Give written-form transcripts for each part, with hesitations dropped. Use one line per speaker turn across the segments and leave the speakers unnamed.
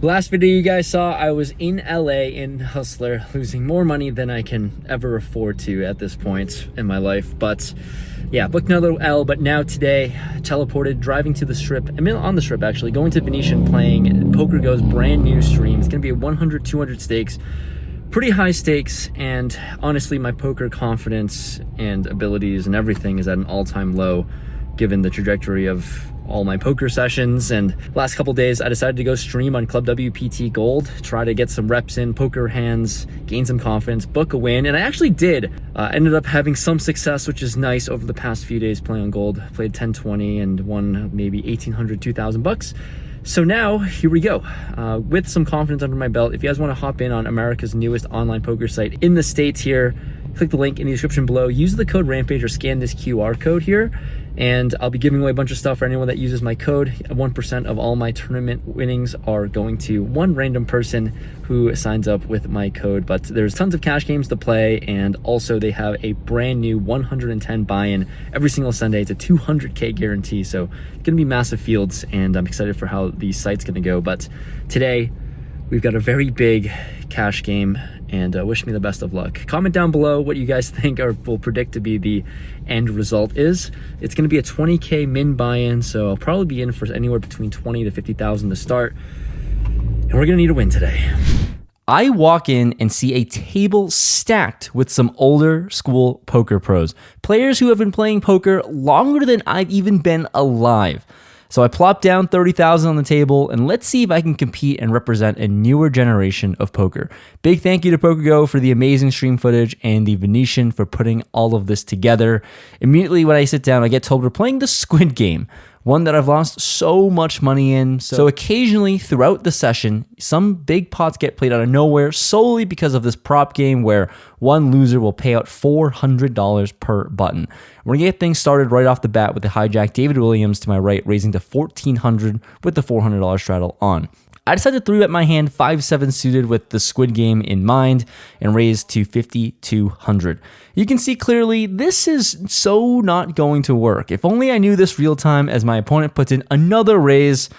Last video you guys saw, I was in LA in Hustler, losing more money than I can ever afford to at this point in my life. But yeah, booked another L, but now today, teleported, driving to the Strip. I'm on the Strip actually, going to Venetian, playing Poker Go's brand new stream. It's gonna be a 100, 200 stakes. Pretty high stakes, and honestly, my poker confidence and abilities and everything is at an all-time low, given the trajectory of all my poker sessions. And last couple days I decided to go stream on Club WPT Gold, try to get some reps in, poker hands, gain some confidence, book a win, and I actually did. Ended up having some success, which is nice over the past few days playing on Gold. Played 10-20 and won maybe 1,800, 2,000 bucks. So now, here we go. With some confidence under my belt, if you guys want to hop in on America's newest online poker site in the States here, click the link in the description below, use the code Rampage or scan this QR code here, and I'll be giving away a bunch of stuff for anyone that uses my code. 1% of all my tournament winnings are going to one random person who signs up with my code. But there's tons of cash games to play, and also they have a brand new 110 buy-in every single Sunday. It's a 200K guarantee, so it's gonna be massive fields, and I'm excited for how the site's gonna go. But today, we've got a very big cash game, and wish me the best of luck. Comment down below what you guys think or will predict to be the end result is. It's gonna be a 20K min buy-in, so I'll probably be in for anywhere between 20 to 50,000 to start, and we're gonna need a win today.
I walk in and see a table stacked with some older school poker pros, players who have been playing poker longer than I've even been alive. So I plop down 30,000 on the table, and let's see if I can compete and represent a newer generation of poker. Big thank you to PokerGo for the amazing stream footage and the Venetian for putting all of this together. Immediately when I sit down, I get told we're playing the Squid Game, one that I've lost so much money in. So occasionally throughout the session, some big pots get played out of nowhere solely because of this prop game where one loser will pay out $400 per button. We're gonna get things started right off the bat with the hijack David Williams to my right, raising to $1,400 with the $400 straddle on. I decided to 3-bet my hand 5-7 suited with the Squid Game in mind and raised to 5,200. You can see clearly this is so not going to work. If only I knew this real time as my opponent puts in another raise.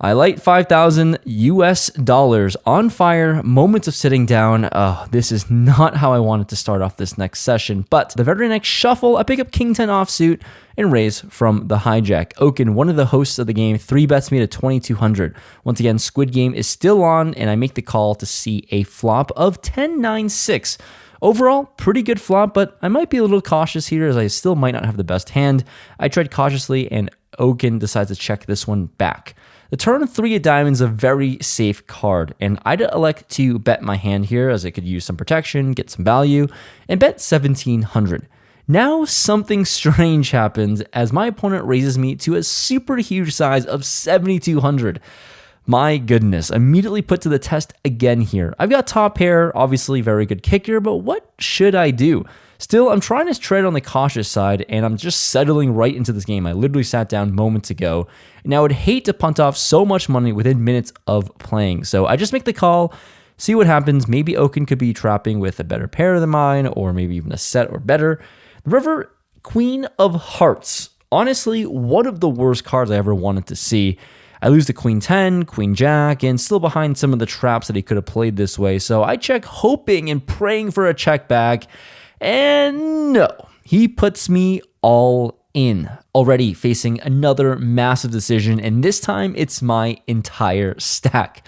I light 5,000 US dollars on fire, moments of sitting down. This is not how I wanted to start off this next session, but the very next shuffle, I pick up King 10 offsuit and raise from the hijack. Oaken, one of the hosts of the game, 3-bets me to 2,200. Once again, Squid Game is still on, and I make the call to see a flop of 10-9-6. Overall, pretty good flop, but I might be a little cautious here as I still might not have the best hand. I tried cautiously, and Oaken decides to check this one back. The turn 3 of diamonds is a very safe card, and I'd elect to bet my hand here as I could use some protection, get some value, and bet 1,700. Now something strange happens as my opponent raises me to a super huge size of 7,200. My goodness, immediately put to the test again here. I've got top pair, obviously very good kicker, but what should I do? Still, I'm trying to tread on the cautious side, and I'm just settling right into this game. I literally sat down moments ago, and I would hate to punt off so much money within minutes of playing. So I just make the call, see what happens. Maybe Oaken could be trapping with a better pair than mine, or maybe even a set or better. The river, Queen of Hearts. Honestly, one of the worst cards I ever wanted to see. I lose to Queen 10, Queen Jack, and still behind some of the traps that he could have played this way. So I check hoping and praying for a check back. And no, he puts me all in, already facing another massive decision, and this time it's my entire stack.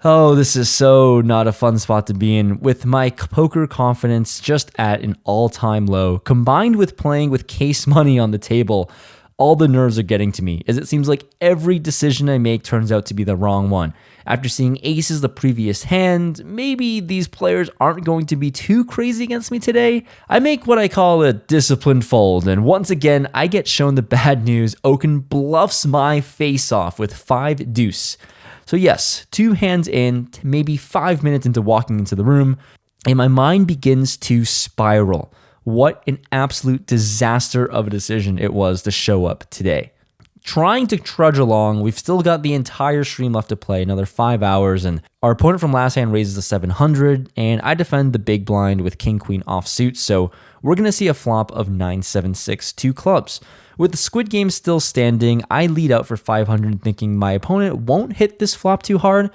Oh, this is so not a fun spot to be in, with my poker confidence just at an all-time low, combined with playing with case money on the table. All the nerves are getting to me, as it seems like every decision I make turns out to be the wrong one. After seeing aces the previous hand, maybe these players aren't going to be too crazy against me today. I make what I call a disciplined fold, and once again, I get shown the bad news. Oaken bluffs my face off with 5 deuce. So yes, 2 hands in, maybe 5 minutes into walking into the room, and my mind begins to spiral. What an absolute disaster of a decision it was to show up today. Trying to trudge along, we've still got the entire stream left to play, another 5 hours, and our opponent from last hand raises a 700, and I defend the big blind with King Queen offsuit, so we're going to see a flop of 9-7-6, 2 clubs. With the Squid Game still standing, I lead out for 500 thinking my opponent won't hit this flop too hard,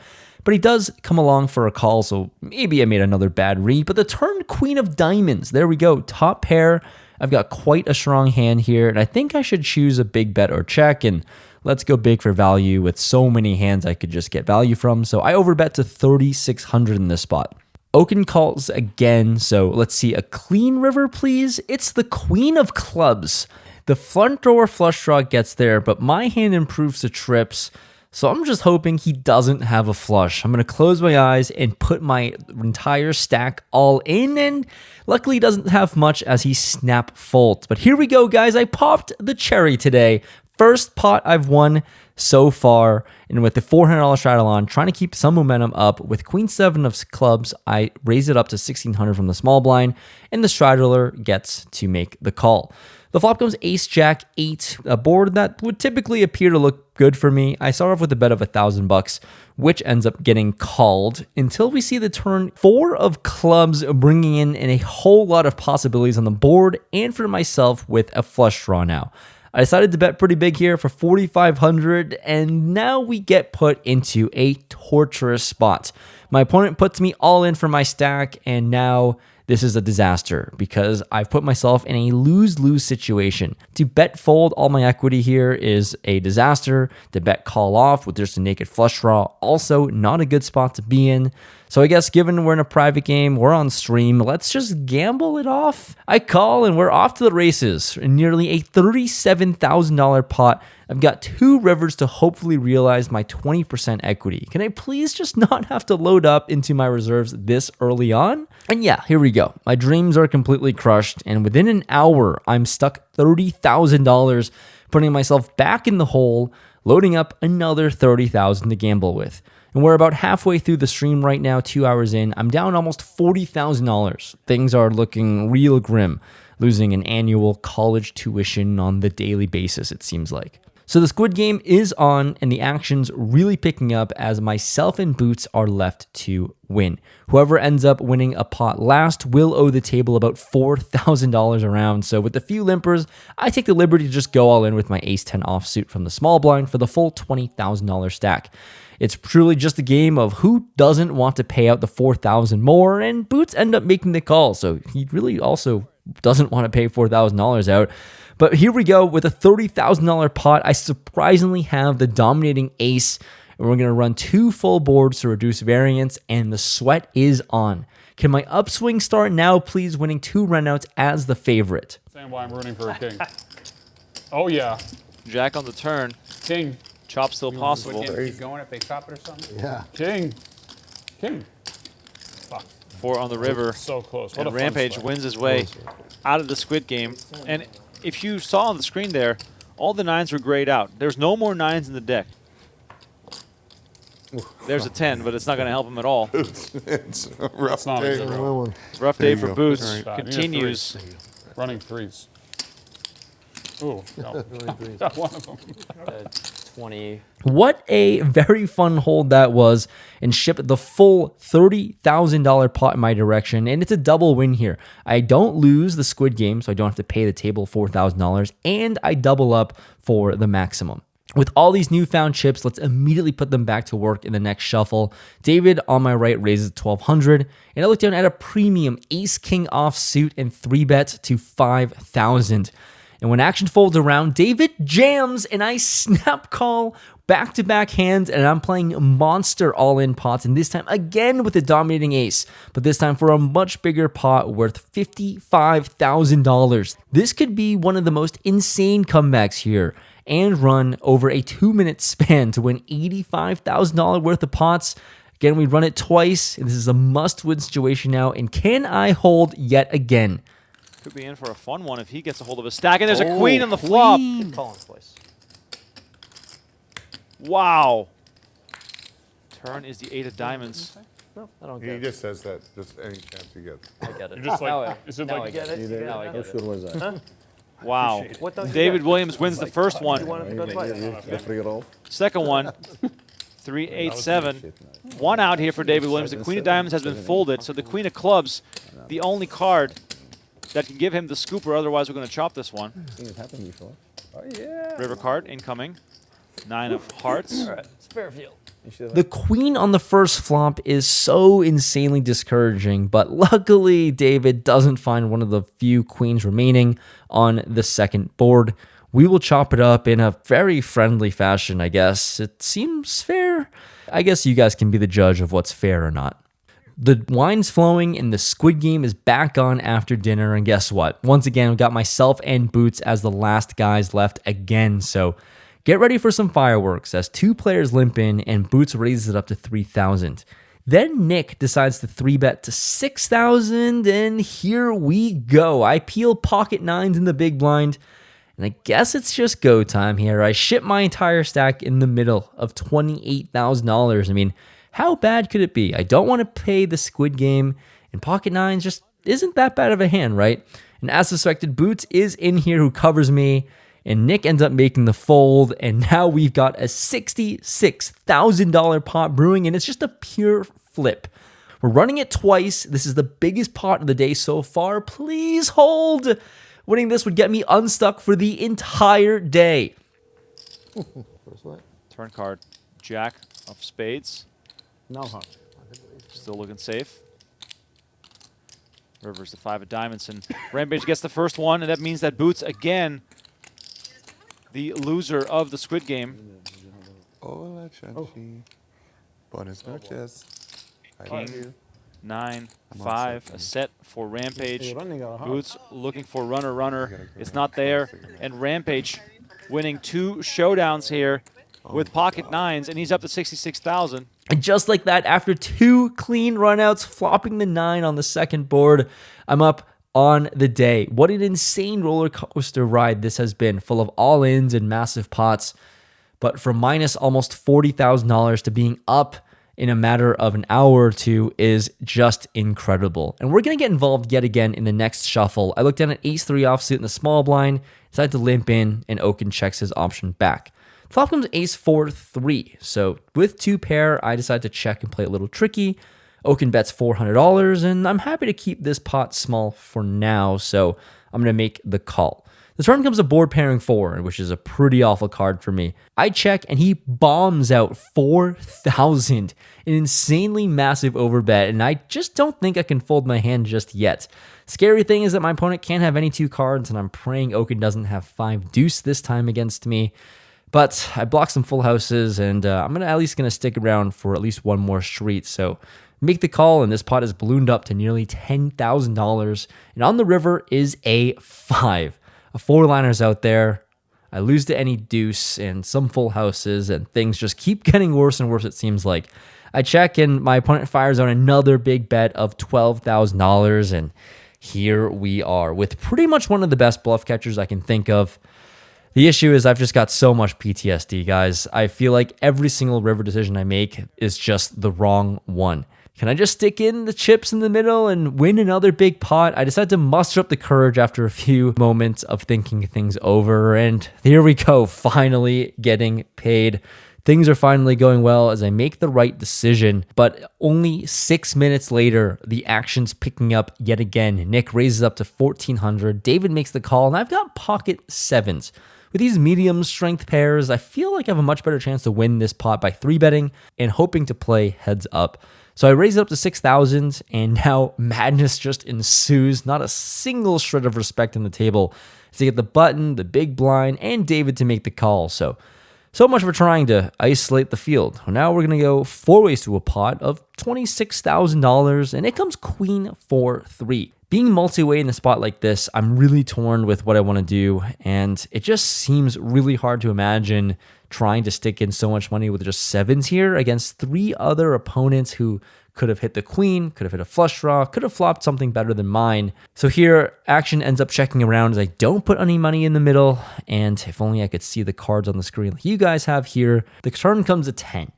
but he does come along for a call, so maybe I made another bad read. But the turn Queen of Diamonds, there we go, top pair. I've got quite a strong hand here, and I think I should choose a big bet or check, and let's go big for value with so many hands I could just get value from. So I overbet to 3,600 in this spot. Oaken calls again, so let's see, a clean river, please. It's the Queen of Clubs. The front door flush draw gets there, but my hand improves to trips, so I'm just hoping he doesn't have a flush. I'm going to close my eyes and put my entire stack all in, and luckily he doesn't have much as he snap folds. But here we go, guys. I popped the cherry today. First pot I've won so far, and with the $400 straddle on, trying to keep some momentum up. With Queen 7 of clubs, I raise it up to 1,600 from the small blind, and the straddler gets to make the call. The flop comes Ace Jack 8, a board that would typically appear to look good for me. I start off with a bet of $1,000, which ends up getting called until we see the turn 4 of clubs, bringing in a whole lot of possibilities on the board and for myself with a flush draw now. I decided to bet pretty big here for 4,500, and now we get put into a torturous spot. My opponent puts me all in for my stack, and now this is a disaster because I've put myself in a lose-lose situation. To bet fold all my equity here is a disaster. To bet call off with just a naked flush draw, also not a good spot to be in. So I guess given we're in a private game, we're on stream, let's just gamble it off. I call and we're off to the races. In nearly a $37,000 pot, I've got 2 rivers to hopefully realize my 20% equity. Can I please just not have to load up into my reserves this early on? And yeah, here we go. My dreams are completely crushed, and within an hour, I'm stuck $30,000, putting myself back in the hole, loading up another $30,000 to gamble with. And we're about halfway through the stream right now, 2 hours in. I'm down almost $40,000. Things are looking real grim, losing an annual college tuition on the daily basis, it seems like. So the Squid Game is on, and the action's really picking up as myself and Boots are left to win. Whoever ends up winning a pot last will owe the table about $4,000 around. So with a few limpers, I take the liberty to just go all in with my ace-10 offsuit from the small blind for the full $20,000 stack. It's truly just a game of who doesn't want to pay out the $4,000 more, and Boots end up making the call. So he really also doesn't want to pay $4,000 out. But here we go with a $30,000 pot. I surprisingly have the dominating ace, and we're going to run 2 full boards to reduce variance, and the sweat is on. Can my upswing start now, please, winning 2 runouts as the favorite?
Understand why I'm rooting for a king. Oh, yeah.
Jack on the turn.
King.
Chop still possible.
Keep going if they chop it or something?
Yeah.
King. King. Fuck.
4 on the river.
So close. What
And
a fun
Rampage
spot.
wins his way out of the Squid Game. And if you saw on the screen there, all the 9s were grayed out. There's no more 9s in the deck. There's a 10, but it's not going to help him at all.
It's a rough
That's not a
day.
good
Well,
roll.
one.
Rough
There
day
you
for
go.
Boots.
All right.
I need a
Continues.
Running 3s. Ooh, no. Got one of them.
20.
What a very fun hold that was, and shipped the full $30,000 pot in my direction, and it's a double win here. I don't lose the Squid Game, so I don't have to pay the table $4,000, and I double up for the maximum. With all these newfound chips, let's immediately put them back to work in the next shuffle. David on my right raises 1,200, and I look down at a premium ace-king offsuit and 3-bet to 5,000. And when action folds around, David jams, and I snap call back-to-back hands, and I'm playing monster all-in pots, and this time again with a dominating ace, but this time for a much bigger pot worth $55,000. This could be one of the most insane comebacks here, and run over a 2-minute span to win $85,000 worth of pots. Again, we run it twice, and this is a must-win situation now, and can I hold yet again?
Could be in for a fun one if he gets a hold of a stack. And there's a queen on the flop. Wow. Turn is the 8 of diamonds.
No, I don't
He
get it.
just says that just any chance he gets.
I get it.
You're just
Now
like,
I-
is it
now I
like,
get it. Now I get it.
was that?
Wow.
What don't you
David
get?
Williams wins the first one.
wanted to go twice.
The free roll?
Second one, 3, 8, 7. 1 out here for David Williams. The Queen of Diamonds has been folded, so the Queen of Clubs, the only card that can give him the scooper. Otherwise, we're going to chop this one.
Seen it happen before.
Oh, yeah.
River card incoming. 9 of hearts.
It's Fairfield.
The queen on the first flop is so insanely discouraging, but luckily David doesn't find one of the few queens remaining on the second board. We will chop it up in a very friendly fashion, I guess. It seems fair. I guess you guys can be the judge of what's fair or not. The wine's flowing and the squid game is back on after dinner, and guess what? Once again, we got myself and Boots as the last guys left again, so get ready for some fireworks as 2 players limp in and Boots raises it up to 3,000. Then Nick decides to 3-bet to 6,000, and here we go. I peel pocket 9s in the big blind, and I guess it's just go time here. I ship my entire stack in the middle of $28,000. I mean, how bad could it be? I don't want to pay the squid game, and pocket 9s just isn't that bad of a hand, right? And as suspected, Boots is in here who covers me, and Nick ends up making the fold, and now we've got a $66,000 pot brewing, and it's just a pure flip. We're running it twice. This is the biggest pot of the day so far. Please hold. Winning this would get me unstuck for the entire day.
Turn card. Jack of spades.
No, huh?
Still looking safe. River's the 5 of diamonds, and Rampage gets the first one, and that means that Boots, again, the loser of the squid game.
Hola, Chanchi. Buenas noches. I
King.
love you.
9,
I'm all
5,
set,
a
man.
set for Rampage.
Hey, running out of heart.
Boots looking for runner. It's not there. And Rampage winning 2 showdowns here with pocket 9s, and he's up to 66,000.
And just like that, after 2 clean runouts, flopping the 9 on the second board, I'm up on the day. What an insane roller coaster ride this has been, full of all-ins and massive pots. But from minus almost $40,000 to being up in a matter of an hour or two is just incredible. And we're going to get involved yet again in the next shuffle. I looked down at ace-3 offsuit in the small blind, decided to limp in, and Oaken checks his option back. Flop comes ace-4-3. So with 2 pair, I decide to check and play a little tricky. Oaken bets $400, and I'm happy to keep this pot small for now, so I'm going to make the call. The turn comes a board pairing 4, which is a pretty awful card for me. I check, and he bombs out 4,000, an insanely massive overbet, and I just don't think I can fold my hand just yet. Scary thing is that my opponent can't have any 2 cards, and I'm praying Oaken doesn't have 5 deuce this time against me. But I blocked some full houses, and I'm at least going to stick around for at least one more street. So make the call, and this pot is ballooned up to nearly $10,000. And on the river is a 5. A 4-liner's out there. I lose to any deuce and some full houses, and things just keep getting worse and worse, it seems like. I check, and my opponent fires on another big bet of $12,000, and here we are with pretty much one of the best bluff catchers I can think of. The issue is I've just got so much PTSD, guys. I feel like every single river decision I make is just the wrong one. Can I just stick in the chips in the middle and win another big pot? I decided to muster up the courage after a few moments of thinking things over, and here we go, finally getting paid. Things are finally going well as I make the right decision, but only 6 minutes later, the action's picking up yet again. Nick raises up to 1,400. David makes the call, and I've got pocket 7s. With these medium strength pairs, I feel like I have a much better chance to win this pot by 3-betting and hoping to play heads up. So I raise it up to 6,000, and now madness just ensues. Not a single shred of respect on the table to get the button, the big blind, and David to make the call. So much for trying to isolate the field. Well, now we're going to go 4 ways to a pot of $26,000, and it comes queen 4-3. Being multi-way in a spot like this, I'm really torn with what I want to do, and it just seems really hard to imagine trying to stick in so much money with just 7s here against 3 other opponents who could have hit the queen, could have hit a flush draw, could have flopped something better than mine. So here, action ends up checking around as I don't put any money in the middle, and if only I could see the cards on the screen like you guys have here. The turn comes a 10.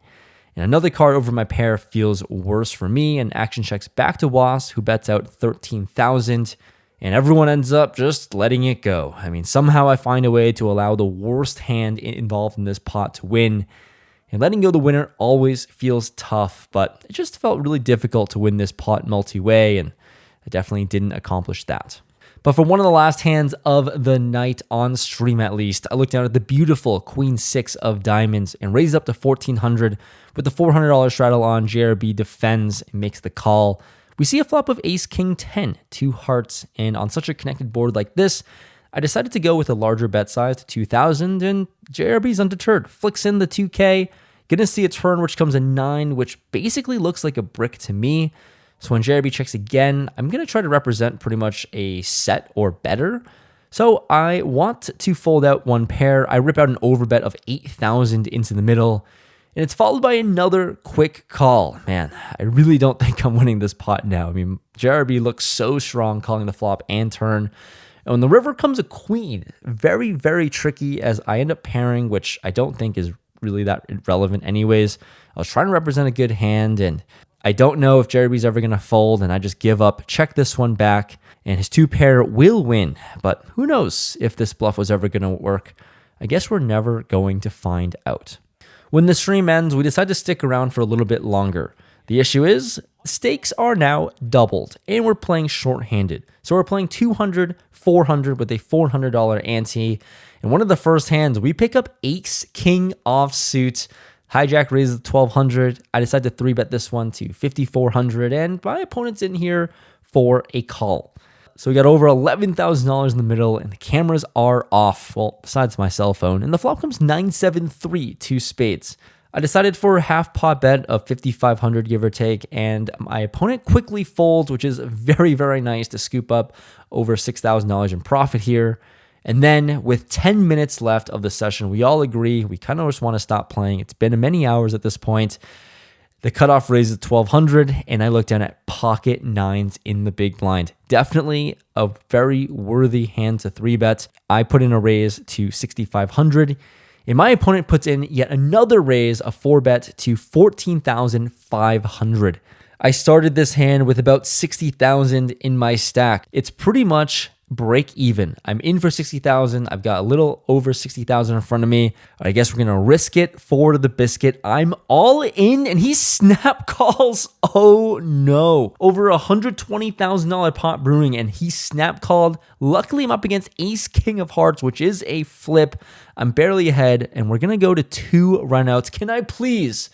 And another card over my pair feels worse for me, and action checks back to Was, who bets out 13,000, and everyone ends up just letting it go. I mean, somehow I find a way to allow the worst hand involved in this pot to win, and letting go the winner always feels tough, but it just felt really difficult to win this pot multi-way, and I definitely didn't accomplish that. But for one of the last hands of the night on stream, at least, I looked down at the beautiful Queen 6 of diamonds and raised up to 1,400 with the $400 straddle on. JRB defends and makes the call. We see a flop of Ace King 10, 2 hearts, and on such a connected board like this, I decided to go with a larger bet size to 2,000, and JRB's undeterred. Flicks in the 2K, gonna see a turn which comes a 9, which basically looks like a brick to me. So when JRB checks again, I'm going to try to represent pretty much a set or better. So I want to fold out one pair. I rip out an overbet of 8,000 into the middle, and it's followed by another quick call. Man, I really don't think I'm winning this pot now. I mean, JRB looks so strong calling the flop and turn. And when the river comes a queen, very, very tricky as I end up pairing, which I don't think is really that relevant anyways. I was trying to represent a good hand, and I don't know if JRB's ever going to fold, and I just give up, check this one back, and his 2-pair will win. But who knows if this bluff was ever going to work. I guess we're never going to find out. When the stream ends, we decide to stick around for a little bit longer. The issue is, stakes are now doubled, and we're playing short-handed. So we're playing 200, 400 with a $400 ante. And one of the first hands, we pick up Ace King offsuit. Hijack raises 1,200. I decide to 3-bet this one to 5,400, and my opponent's in here for a call. So we got over $11,000 in the middle, and the cameras are off. Well, besides my cell phone. And the flop comes 9-7-3, 2 spades. I decided for a half pot bet of 5,500, give or take, and my opponent quickly folds, which is very, very nice to scoop up over $6,000 in profit here. And then with 10 minutes left of the session, we all agree we kind of just want to stop playing. It's been many hours at this point. The cutoff raises 1,200, and I look down at pocket 9s in the big blind. Definitely a very worthy hand to 3-bet. I put in a raise to 6,500, and my opponent puts in yet another raise, a 4-bet to 14,500. I started this hand with about 60,000 in my stack. It's pretty much break even. I'm in for 60,000. I've got a little over 60,000 in front of me. I guess we're going to risk it for the biscuit. I'm all in, and he snap calls. Oh no. Over $120,000 pot brewing, and he snap called. Luckily, I'm up against Ace King of Hearts, which is a flip. I'm barely ahead, and we're going to go to 2 runouts. Can I please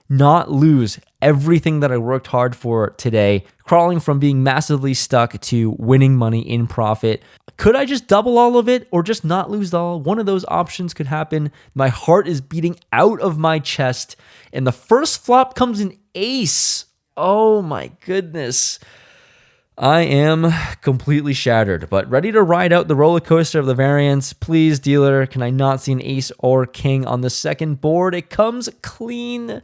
not lose everything that I worked hard for today, crawling from being massively stuck to winning money in profit? Could I just double all of it or just not lose all? One of those options could happen. My heart is beating out of my chest, and the first flop comes an ace. Oh my goodness. I am completely shattered, but ready to ride out the roller coaster of the variance. Please, dealer, can I not see an ace or king on the second board? It comes clean.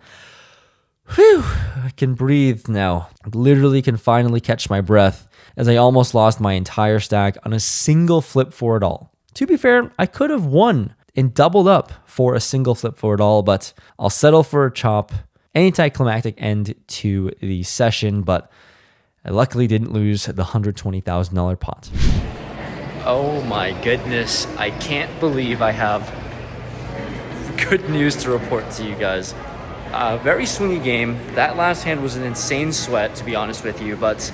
Whew, I can breathe now. I literally can finally catch my breath as I almost lost my entire stack on a single flip for it all. To be fair, I could have won and doubled up for a single flip for it all, but I'll settle for a chop. Anticlimactic end to the session, but I luckily didn't lose the $120,000 pot.
Oh my goodness, I can't believe I have good news to report to you guys. Very swingy game. That last hand was an insane sweat, to be honest with you, but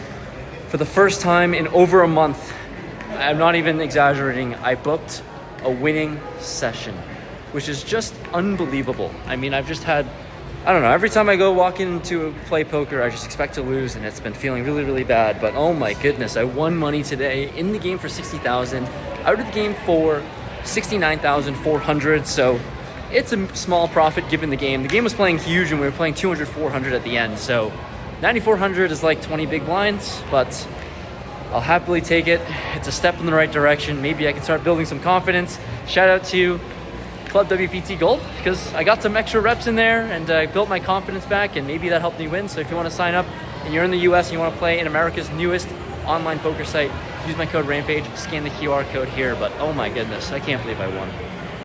for the first time in over a month, I'm not even exaggerating, I booked a winning session, which is just unbelievable. I mean, I've just had, I don't know, every time I go walk into play poker, I just expect to lose, and it's been feeling really, really bad. But oh my goodness, I won money today in the game for 60,000, out of the game for 69,400. So it's a small profit given the game. The game was playing huge, and we were playing 200, 400 at the end. So 9,400 is like 20 big blinds, but I'll happily take it. It's a step in the right direction. Maybe I can start building some confidence. Shout out to Club WPT Gold, because I got some extra reps in there and I built my confidence back, and maybe that helped me win. So if you want to sign up and you're in the US and you want to play in America's newest online poker site, use my code Rampage, scan the QR code here. But oh my goodness, I can't believe I won.